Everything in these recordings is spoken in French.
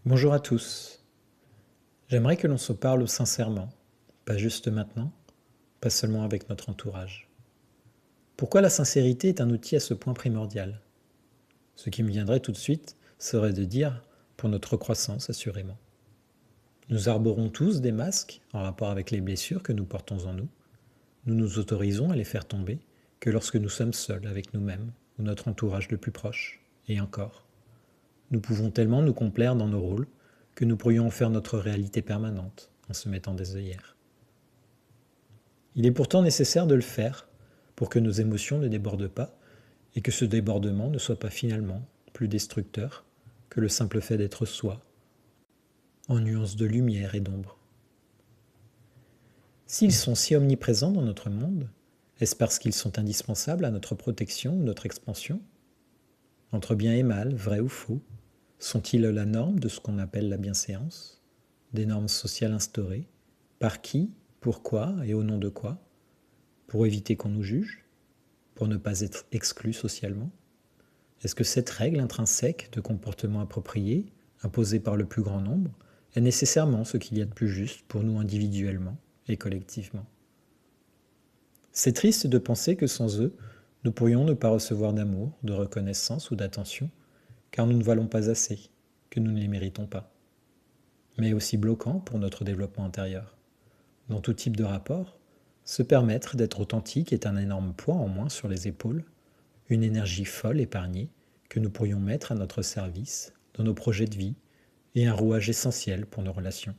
Bonjour à tous. J'aimerais que l'on se parle sincèrement, pas juste maintenant, pas seulement avec notre entourage. Pourquoi la sincérité est un outil à ce point primordial? Ce qui me viendrait tout de suite serait de dire pour notre croissance assurément. Nous arborons tous des masques en rapport avec les blessures que nous portons en nous. Nous nous autorisons à les faire tomber que lorsque nous sommes seuls avec nous-mêmes ou notre entourage le plus proche. Et encore. Nous pouvons tellement nous complaire dans nos rôles que nous pourrions en faire notre réalité permanente en se mettant des œillères. Il est pourtant nécessaire de le faire pour que nos émotions ne débordent pas et que ce débordement ne soit pas finalement plus destructeur que le simple fait d'être soi, en nuances de lumière et d'ombre. S'ils sont si omniprésents dans notre monde, est-ce parce qu'ils sont indispensables à notre protection ou notre expansion? Entre bien et mal, vrai ou faux, sont-ils la norme de ce qu'on appelle la bienséance? Des normes sociales instaurées? Par qui? Pourquoi? Et au nom de quoi? Pour éviter qu'on nous juge? Pour ne pas être exclu socialement? Est-ce que cette règle intrinsèque de comportement approprié, imposée par le plus grand nombre, est nécessairement ce qu'il y a de plus juste pour nous individuellement et collectivement? C'est triste de penser que sans eux, nous pourrions ne pas recevoir d'amour, de reconnaissance ou d'attention, car nous ne valons pas assez, que nous ne les méritons pas. Mais aussi bloquant pour notre développement intérieur. Dans tout type de rapport, se permettre d'être authentique est un énorme poids en moins sur les épaules, une énergie folle épargnée que nous pourrions mettre à notre service dans nos projets de vie et un rouage essentiel pour nos relations.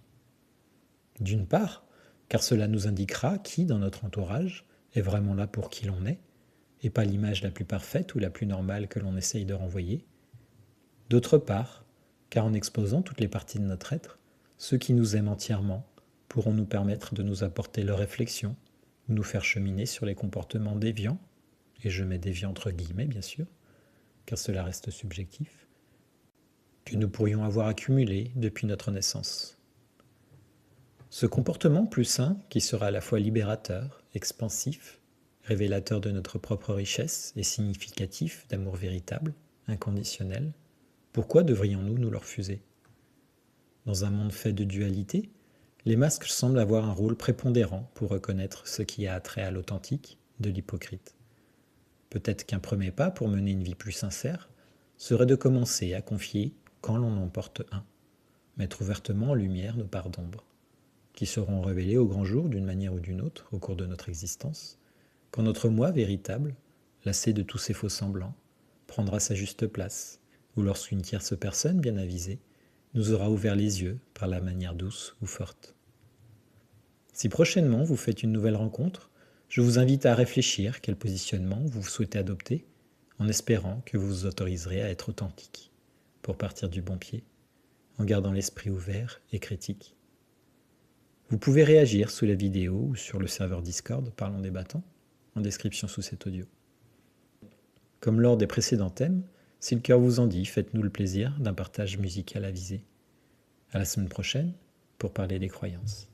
D'une part, car cela nous indiquera qui dans notre entourage est vraiment là pour qui l'on est, et pas l'image la plus parfaite ou la plus normale que l'on essaye de renvoyer. D'autre part, car en exposant toutes les parties de notre être, ceux qui nous aiment entièrement pourront nous permettre de nous apporter leurs réflexions, ou nous faire cheminer sur les comportements déviants, et je mets déviants entre guillemets bien sûr, car cela reste subjectif, que nous pourrions avoir accumulés depuis notre naissance. Ce comportement plus sain, qui sera à la fois libérateur, expansif, révélateur de notre propre richesse et significatif d'amour véritable, inconditionnel, pourquoi devrions-nous nous le refuser? Dans un monde fait de dualité, les masques semblent avoir un rôle prépondérant pour reconnaître ce qui a trait à l'authentique de l'hypocrite. Peut-être qu'un premier pas pour mener une vie plus sincère serait de commencer à confier, quand l'on en porte un, mettre ouvertement en lumière nos parts d'ombre, qui seront révélées au grand jour d'une manière ou d'une autre au cours de notre existence, quand notre moi véritable, lassé de tous ces faux semblants, prendra sa juste place, ou lorsqu'une tierce personne bien avisée nous aura ouvert les yeux par la manière douce ou forte. Si prochainement vous faites une nouvelle rencontre, je vous invite à réfléchir quel positionnement vous souhaitez adopter, en espérant que vous vous autoriserez à être authentique, pour partir du bon pied, en gardant l'esprit ouvert et critique. Vous pouvez réagir sous la vidéo ou sur le serveur Discord Parlons Débattants, en description sous cet audio. Comme lors des précédents thèmes, si le cœur vous en dit, faites-nous le plaisir d'un partage musical avisé. À la semaine prochaine pour parler des croyances.